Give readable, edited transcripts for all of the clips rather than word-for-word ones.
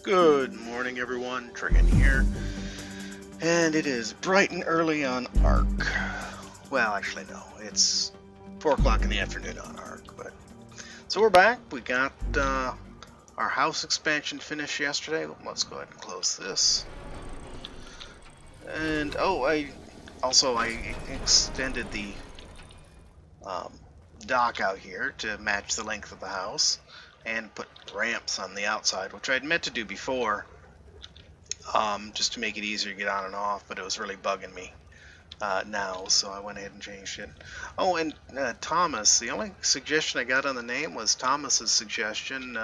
Good morning, everyone. Trigan here, and it is bright and early on ARK. Well, actually, no, it's 4 o'clock in the afternoon on ARK. But so we're back. We got our house expansion finished yesterday. Let's go ahead and close this. And I extended the dock out here to match the length of the house, and put ramps on the outside, which I'd meant to do before, just to make it easier to get on and off, but it was really bugging me now, so I went ahead and changed it. Oh, and Thomas, the only suggestion I got on the name was Thomas's suggestion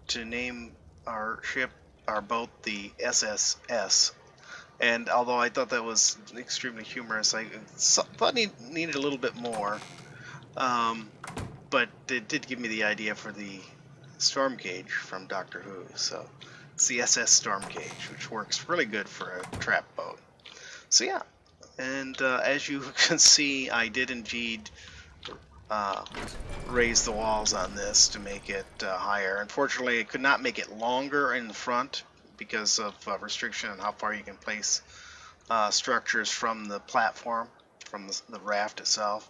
to name our ship, our boat, the SSS. And although I thought that was extremely humorous, I thought it needed a little bit more. But it did give me the idea for the storm gauge from Doctor Who. So it's the SS storm gauge, which works really good for a trap boat. So yeah, and as you can see, I did indeed raise the walls on this to make it higher. Unfortunately, I could not make it longer in the front because of restriction on how far you can place structures from the platform, from the raft itself.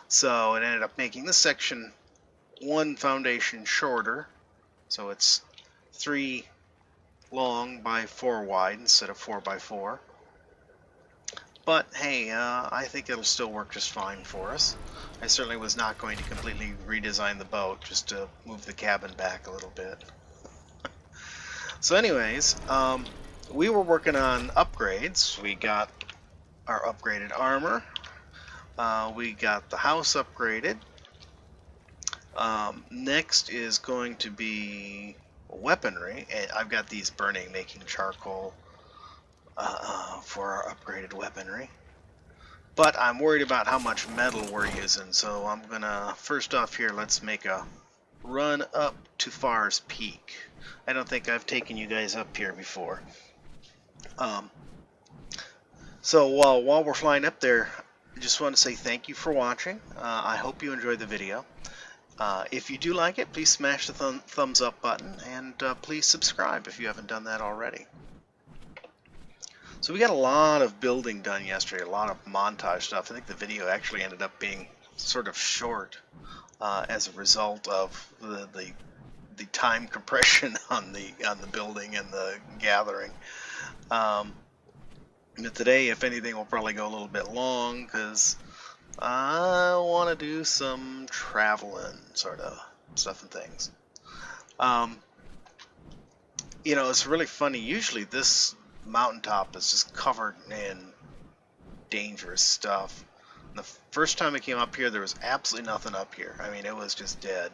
So it ended up making this section one foundation shorter, so it's 3 long by 4 wide instead of 4 by 4. But hey, I think it'll still work just fine for us. I certainly was not going to completely redesign the boat, just to move the cabin back a little bit. So anyways, we were working on upgrades. We got our upgraded armor. We got the house upgraded. Next is going to be weaponry, and I've got these burning, making charcoal for our upgraded weaponry. But I'm worried about how much metal we're using, so I'm gonna, first off here, let's make a run up to Far's Peak. I don't think I've taken you guys up here before. So while we're flying up there, I just want to say thank you for watching. I hope you enjoyed the video. If you do like it, please smash the thumbs up button, and please subscribe if you haven't done that already. So we got a lot of building done yesterday, a lot of montage stuff. I think the video actually ended up being sort of short as a result of the time compression on the building and the gathering. But today, if anything, we'll probably go a little bit long because I want to do some traveling sort of stuff and things. You know, it's really funny. Usually this mountaintop is just covered in dangerous stuff. And the first time I came up here, there was absolutely nothing up here. I mean, it was just dead.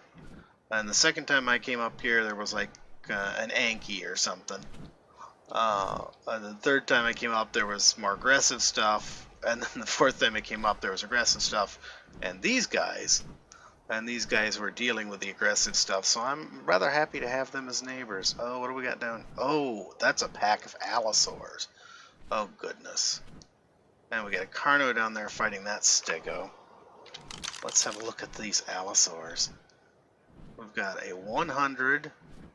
And the second time I came up here, there was like an Anki or something. The third time I came up, there was more aggressive stuff. And then the fourth time it came up, there was aggressive stuff. And these guys were dealing with the aggressive stuff. So I'm rather happy to have them as neighbors. Oh, what do we got down? Oh, that's a pack of allosaurs. Oh, goodness. And we got a Carno down there fighting that stego. Let's have a look at these allosaurs. We've got a 100,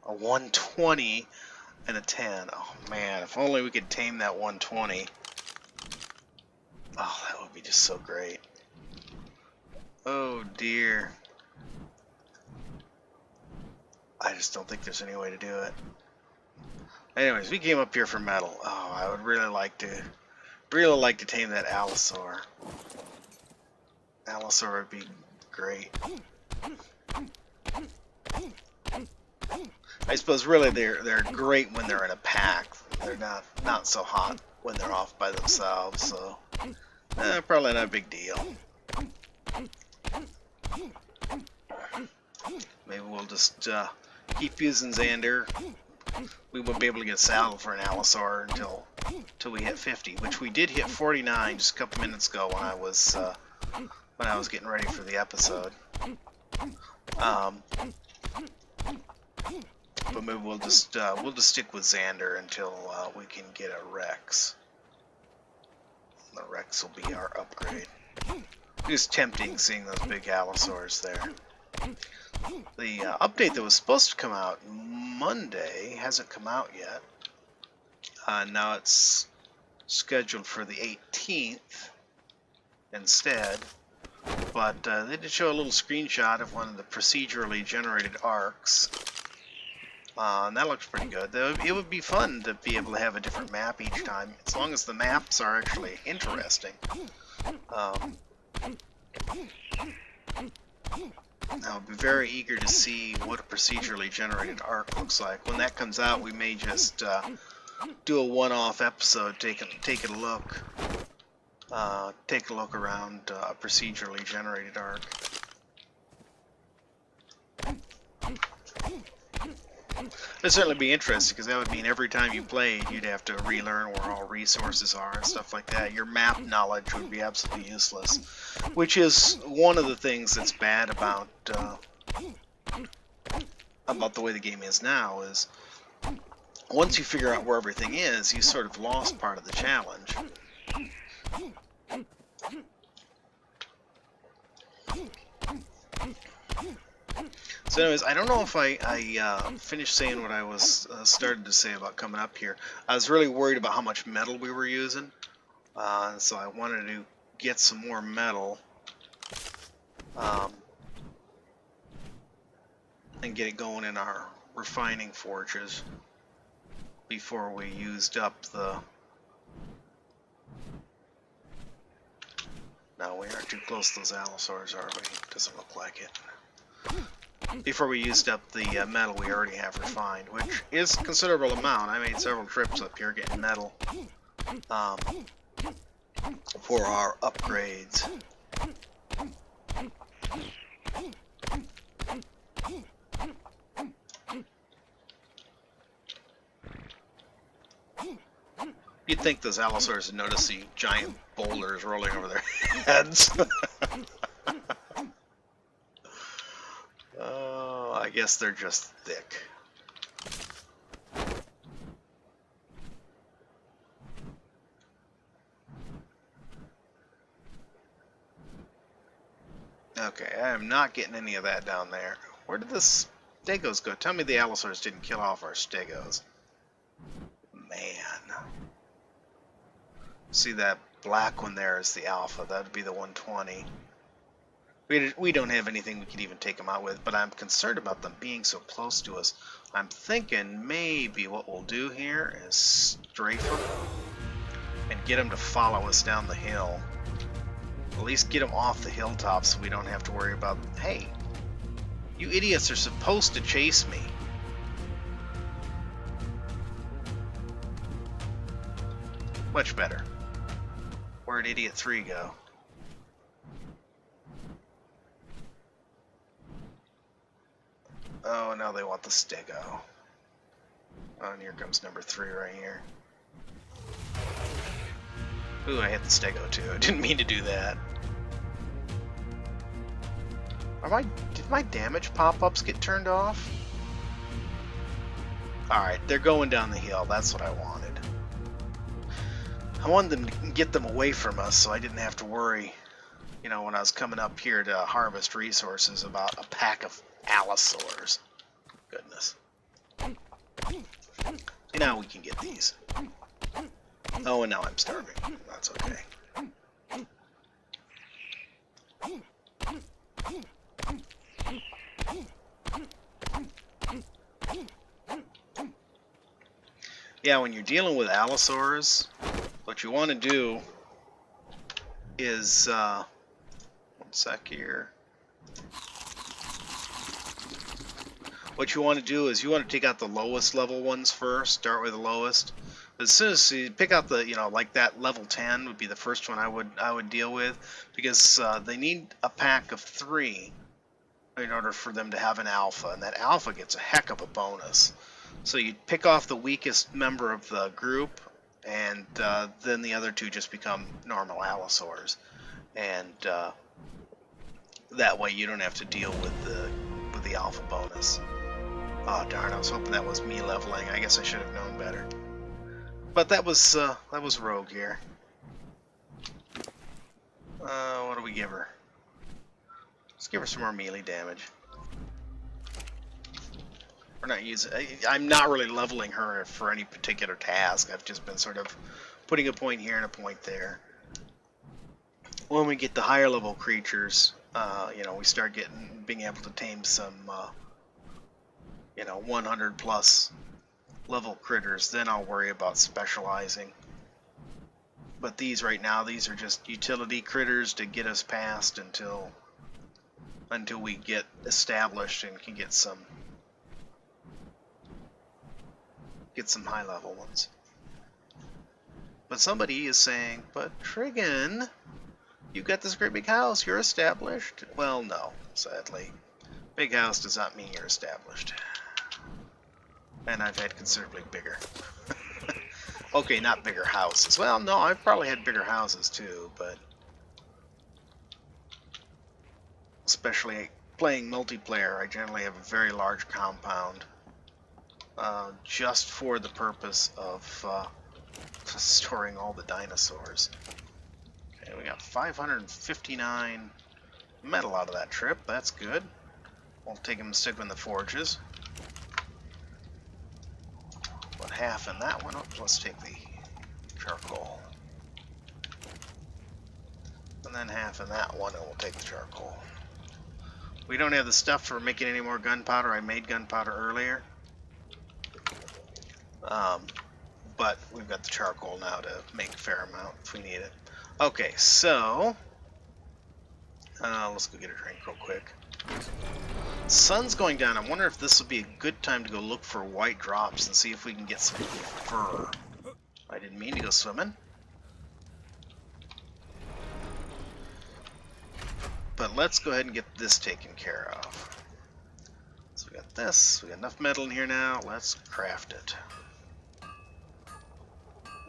a 120, and a 10. Oh, man, if only we could tame that 120. Oh, that would be just so great. Oh, dear. I just don't think there's any way to do it. Anyways, we came up here for metal. Oh, I would really like to tame that allosaur. Allosaur would be great. I suppose really they're great when they're in a pack. They're not so hot when they're off by themselves, so probably not a big deal. Maybe we'll just keep using Xander. We won't be able to get saddled for an allosaur until we hit 50, which we did hit 49 just a couple minutes ago when I was getting ready for the episode. But maybe we'll just stick with Xander until we can get a Rex. The Rex will be our upgrade. It was tempting seeing those big allosaurs there. The update that was supposed to come out Monday hasn't come out yet. Now it's scheduled for the 18th instead. But they did show a little screenshot of one of the procedurally generated ARKs. And that looks pretty good. It would be fun to be able to have a different map each time, as long as the maps are actually interesting. I'll be very eager to see what a procedurally generated ARK looks like. When that comes out, we may just do a one-off episode, take a look around a procedurally generated ARK. It'd certainly be interesting, because that would mean every time you played, you'd have to relearn where all resources are and stuff like that. Your map knowledge would be absolutely useless, which is one of the things that's bad about the way the game is now. Is once you figure out where everything is, you sort of lost part of the challenge. So anyways, I don't know if I finished saying what I was started to say about coming up here. I was really worried about how much metal we were using, so I wanted to get some more metal and get it going in our refining forges before we used up the... No, we aren't too close to those allosaurs, are we? Doesn't look like it. Before we used up the metal we already have refined, which is a considerable amount. I made several trips up here getting metal for our upgrades. You'd think those allosaurs would notice the giant boulders rolling over their heads. Oh, I guess they're just thick. Okay, I am not getting any of that down there. Where did the stegos go? Tell me the allosaurs didn't kill off our stegos. Man. See that black one there is the alpha. That would be the 120. We don't have anything we could even take them out with, but I'm concerned about them being so close to us. I'm thinking maybe what we'll do here is strafe them and get them to follow us down the hill. At least get them off the hilltop so we don't have to worry about, hey, you idiots are supposed to chase me. Much better. Where'd Idiot 3 go? Oh, now they want the stego. Oh, and here comes number 3 right here. Ooh, I hit the stego too. I didn't mean to do that. Did my damage pop-ups get turned off? Alright, they're going down the hill. That's what I wanted. I wanted them to get them away from us so I didn't have to worry, you know, when I was coming up here to harvest resources about a pack of allosaurs. Goodness. And now we can get these. Oh, and now I'm starving. That's okay. Yeah, when you're dealing with allosaurs, what you want to do is, one sec here. What you want to do is you want to take out the lowest level ones first. Start with the lowest. As soon as you pick out the, you know, like that level 10 would be the first one I would deal with, because they need a pack of 3 in order for them to have an alpha, and that alpha gets a heck of a bonus. So you pick off the weakest member of the group, and then the other 2 just become normal allosaurs, and that way you don't have to deal with the alpha bonus. Oh darn! I was hoping that was me leveling. I guess I should have known better. But that was Rogue here. What do we give her? Let's give her some more melee damage. We're not using. I'm not really leveling her for any particular task. I've just been sort of putting a point here and a point there. When we get the higher level creatures, you know, we start being able to tame some, you know, 100 plus level critters. Then I'll worry about specializing. But these right now, these are just utility critters to get us past until we get established and can get some high level ones. But somebody is saying, but Trigon, you've got this great big house, you're established. Well, no, sadly. Big house does not mean you're established. And I've had considerably bigger. Okay, not bigger houses. Well, no, I've probably had bigger houses too, but especially playing multiplayer, I generally have a very large compound just for the purpose of storing all the dinosaurs. Okay, we got 559 metal out of that trip. That's good. We'll take them and stick them in the forges. Put half in that one. Let's take the charcoal. And then half in that one, and we'll take the charcoal. We don't have the stuff for making any more gunpowder. I made gunpowder earlier. But we've got the charcoal now to make a fair amount if we need it. Okay, so let's go get a drink real quick. Sun's going down. I wonder if this would be a good time to go look for white drops and see if we can get some fur. I didn't mean to go swimming. But let's go ahead and get this taken care of. So we got this. We got enough metal in here now. Let's craft it.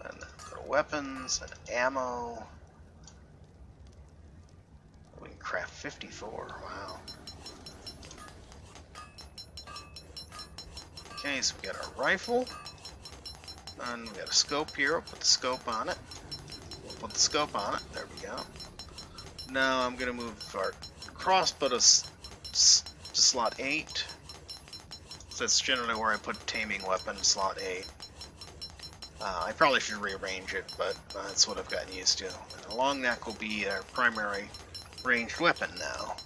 And then go to weapons and ammo. We can craft 54. Wow. Okay, so we got our rifle. And we got a scope here. We'll put the scope on it. We'll put the scope on it. There we go. Now I'm going to move our crossbow to slot 8. So that's generally where I put taming weapon, slot 8. I probably should rearrange it, but that's what I've gotten used to. And a long neck will be our primary ranged weapon now.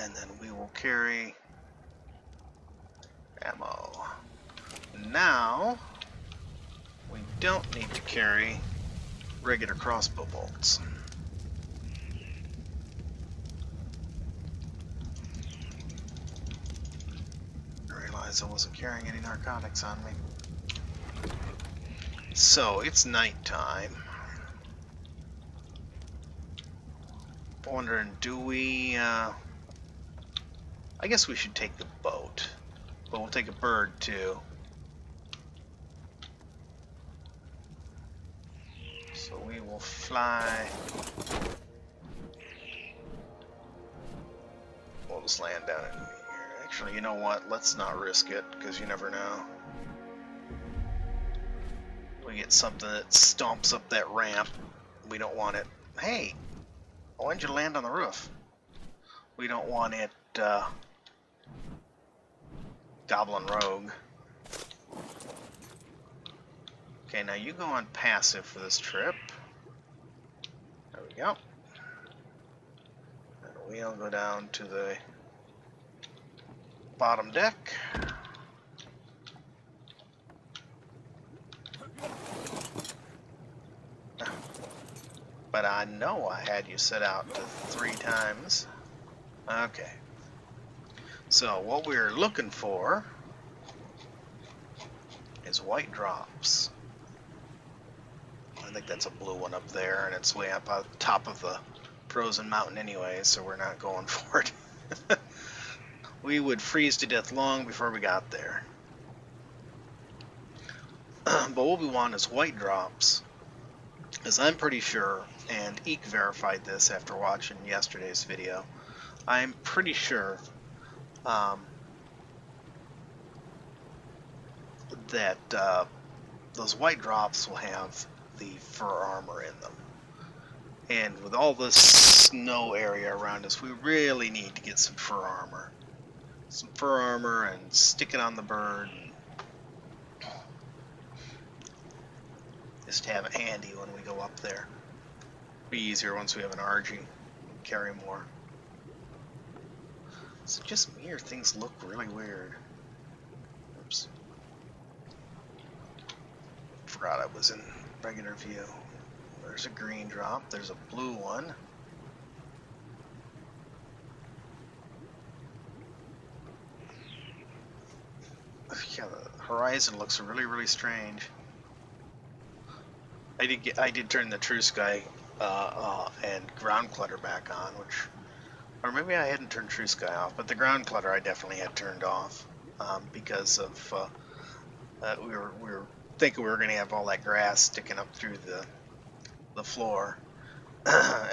And then we will carry ammo. Now, we don't need to carry regular crossbow bolts. I realized I wasn't carrying any narcotics on me. So, it's nighttime. Wondering, do we, I guess we should take the boat. But we'll take a bird too. So we will fly. We'll just land down in here. Actually, you know what? Let's not risk it, because you never know. We get something that stomps up that ramp. We don't want it. Hey! I wanted you to land on the roof. We don't want it, Goblin Rogue. Okay, now you go on passive for this trip. There we go. And we'll go down to the bottom deck. But I know I had you set out to 3 times. Okay. So what we're looking for is white drops. I think that's a blue one up there, and it's way up on top of the frozen mountain anyway, so we're not going for it. We would freeze to death long before we got there. But what we want is white drops, as I'm pretty sure, and Eek verified this after watching yesterday's video, I'm pretty sure that those white drops will have the fur armor in them. And with all this snow area around us, we really need to get some fur armor. some fur armor and stick it on the bird. Just have it handy when we go up there. Be easier once we have an RG. Carry more. Is it just me or things look really weird? Oops. Forgot I was in regular view. There's a green drop. There's a blue one. Yeah, the horizon looks really, really strange. I did turn the True Sky and ground clutter back on, which, or maybe I hadn't turned True Sky off, but the ground clutter I definitely had turned off because of we were thinking we were going to have all that grass sticking up through the floor,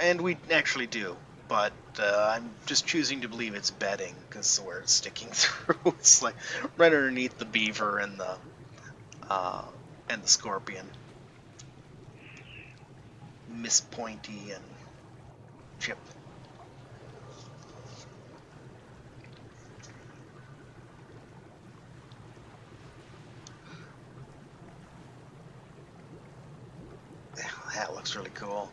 and we actually do. But I'm just choosing to believe it's bedding because where it's sticking through, it's like right underneath the beaver and the scorpion. Miss Pointy and Chip. That looks really cool.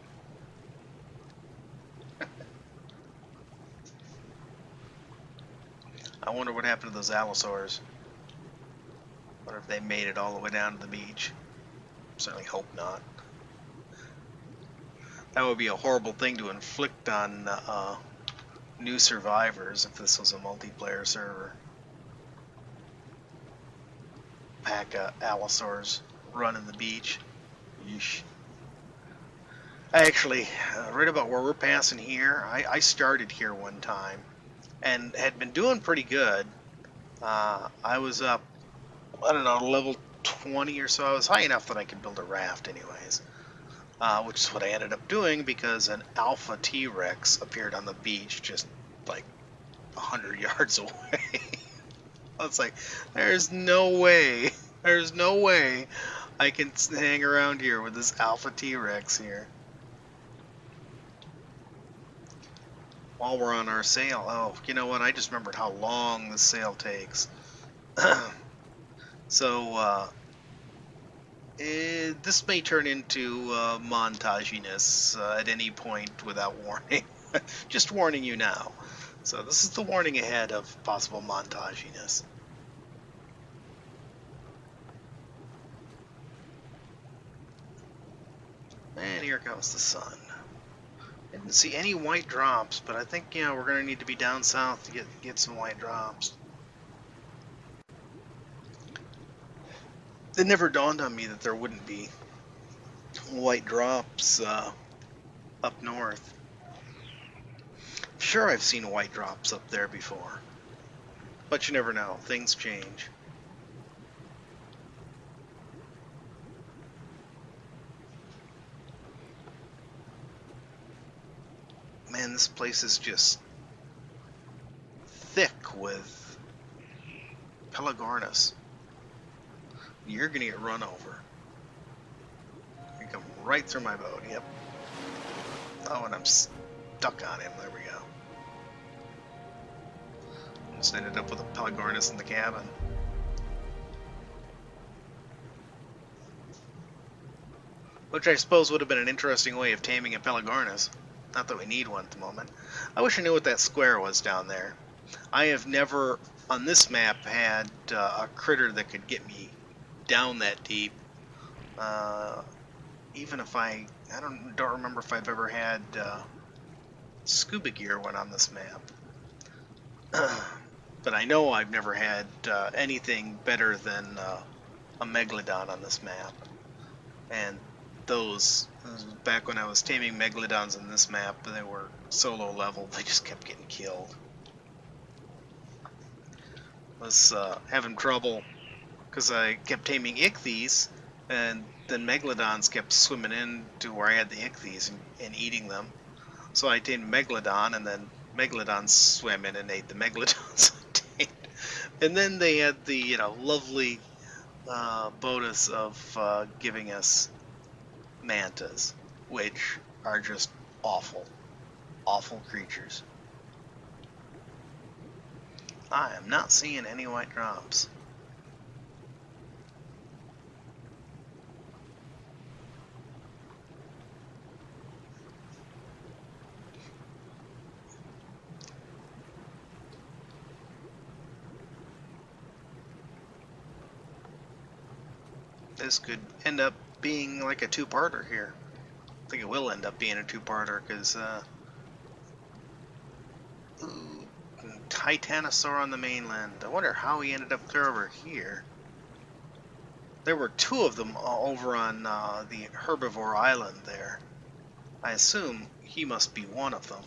I wonder what happened to those allosaurs. Wonder if they made it all the way down to the beach. Certainly hope not. That would be a horrible thing to inflict on new survivors if this was a multiplayer server. Pack of allosaurs running the beach. Yeesh. Actually, right about where we're passing here, I started here one time and had been doing pretty good. I was up, I don't know, level 20 or so. I was high enough that I could build a raft anyways. Which is what I ended up doing because an alpha T-Rex appeared on the beach just like 100 yards away. I was like, there's no way I can hang around here with this alpha T-Rex here. While we're on our sail, oh, you know what, I just remembered how long the sail takes. So, this may turn into montaginess at any point without warning. Just warning you now. So this is the warning ahead of possible montaginess. And here comes the sun. I didn't see any white drops, but I think, you know, we're going to need to be down south to get some white drops. It never dawned on me that there wouldn't be white drops up north. Sure, I've seen white drops up there before, but you never know. Things change. Man, this place is just thick with Pelagornis. You're gonna get run over. You come right through my boat. Yep. Oh, and I'm stuck on him. There we go. Just ended up with a Pelagornis in the cabin. Which I suppose would have been an interesting way of taming a Pelagornis. Not that we need one at the moment. I wish I knew what that square was down there. I have never, on this map, had a critter that could get me down that deep. Even if I don't remember if I've ever had scuba gear when on this map. But I know I've never had anything better than a Megalodon on this map. And those, back when I was taming Megalodons on this map, they were so low level, they just kept getting killed. I was having trouble because I kept taming Ichthyes, and then Megalodons kept swimming in to where I had the Ichthyes and eating them. So I tamed Megalodon, and then Megalodons swam in and ate the Megalodons I tamed. And then they had the, you know, lovely bonus of giving us mantas, which are just awful, awful creatures. I am not seeing any white drops. This could end up being like a two-parter here. I think it will end up being a two-parter because Titanosaur on the mainland. I wonder how he ended up clear over here. There were two of them over on the herbivore island there. I assume he must be one of them.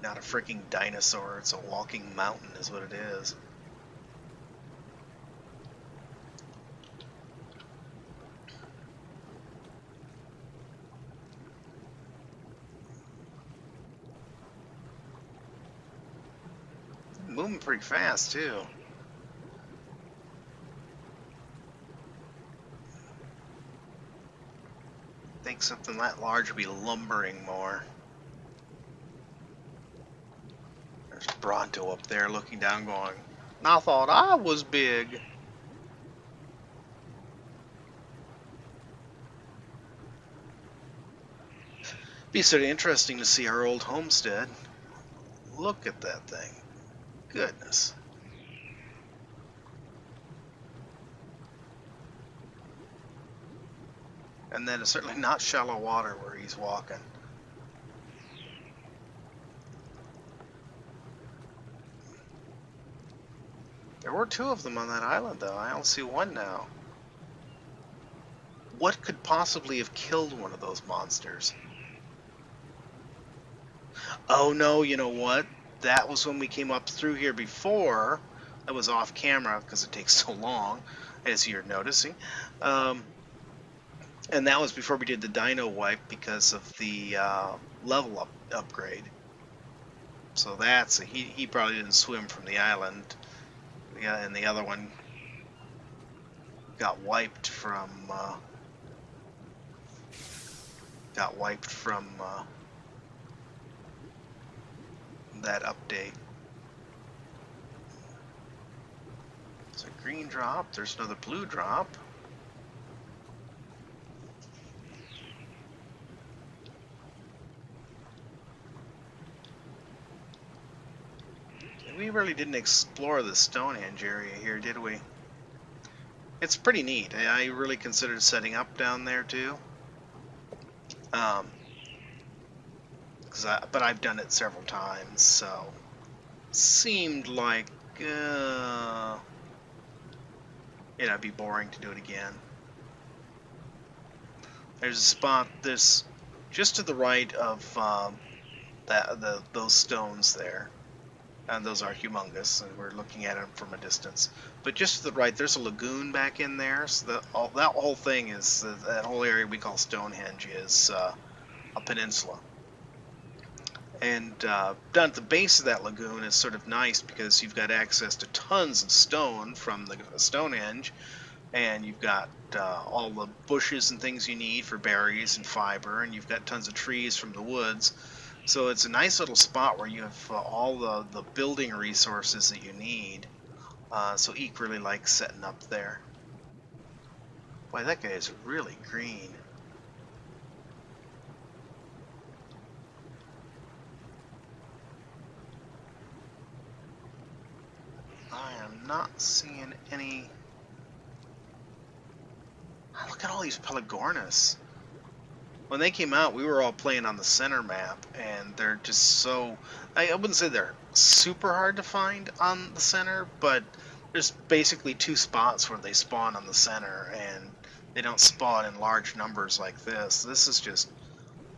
Not a freaking dinosaur, it's a walking mountain is what it is. Moving pretty fast too. I think something that large would be lumbering more. There's Bronto up there looking down going, I thought I was big. Be sort of interesting to see our old homestead. Look at that thing. Goodness. And then it's certainly not shallow water where he's walking. There were two of them on that island, though. I only see one now. What could possibly have killed one of those monsters? Oh no, you know what? That was when we came up through here before. That was off camera because it takes so long, as you're noticing. And that was before we did the dino wipe because of the level upgrade. So that's he probably didn't swim from the island. Yeah, and the other one got wiped from that update. There's a green drop. There's another blue drop. We really didn't explore the Stonehenge area here, did we? It's pretty neat. I really considered setting up down there too. But I've done it several times, so seemed like it'd be boring to do it again. There's a spot this just to the right of those stones there. And those are humongous, and we're looking at them from a distance. But just to the right, there's a lagoon back in there. So that whole thing is that whole area we call Stonehenge is a peninsula. And down at the base of that lagoon is sort of nice because you've got access to tons of stone from the Stonehenge, and you've got all the bushes and things you need for berries and fiber, and you've got tons of trees from the woods. So it's a nice little spot where you have all the building resources that you need. So Eek really likes setting up there. Boy, that guy is really green. I am not seeing any... Oh, look at all these Pelagornis. When they came out, we were all playing on the center map, and they're just so... I wouldn't say they're super hard to find on the center, but there's basically two spots where they spawn on the center, and they don't spawn in large numbers like this. This is just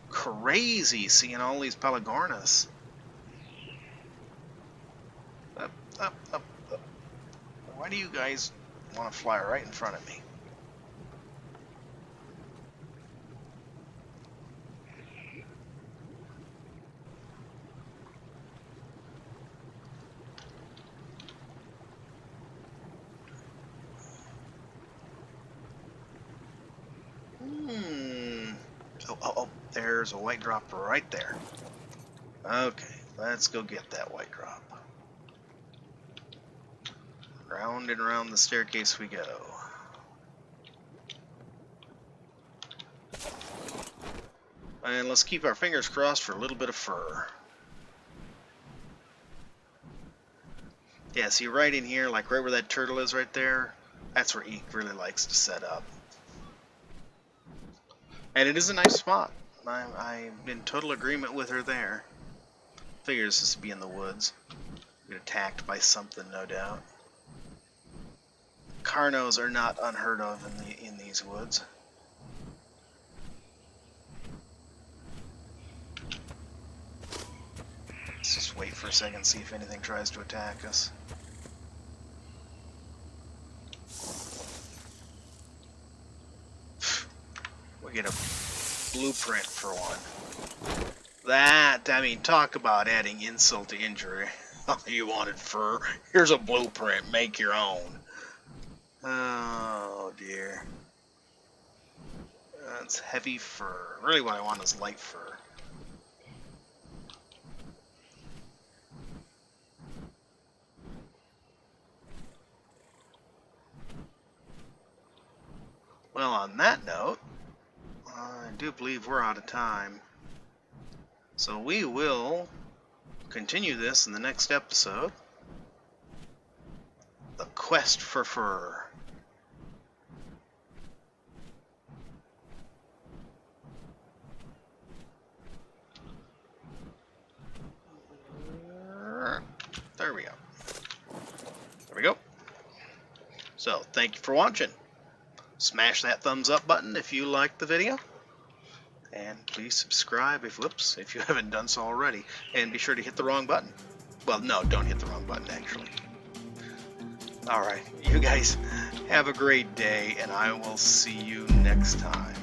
crazy seeing all these Pelagornis. Up, up, up, up. Why do you guys want to fly right in front of me? Oh, there's a white drop right there. Okay, let's go get that white drop. Round and round the staircase we go. And let's keep our fingers crossed for a little bit of fur. Yeah, see right in here, like right where that turtle is right there, that's where Eek really likes to set up. And it is a nice spot. I'm in total agreement with her there. Figures this to be in the woods. Get attacked by something, no doubt. Carnos are not unheard of in these woods. Let's just wait for a second, see if anything tries to attack us. We get a blueprint for one. That, I mean, talk about adding insult to injury. Oh, you wanted fur? Here's a blueprint. Make your own. Oh, dear. That's heavy fur. Really what I want is light fur. Well, on that note, I do believe we're out of time. So we will continue this in the next episode. The Quest for Fur. There we go. There we go. So, thank you for watching. Smash that thumbs up button if you liked the video. And please subscribe if you haven't done so already. And be sure to hit the wrong button. Well, no, don't hit the wrong button, actually. Alright, you guys have a great day, and I will see you next time.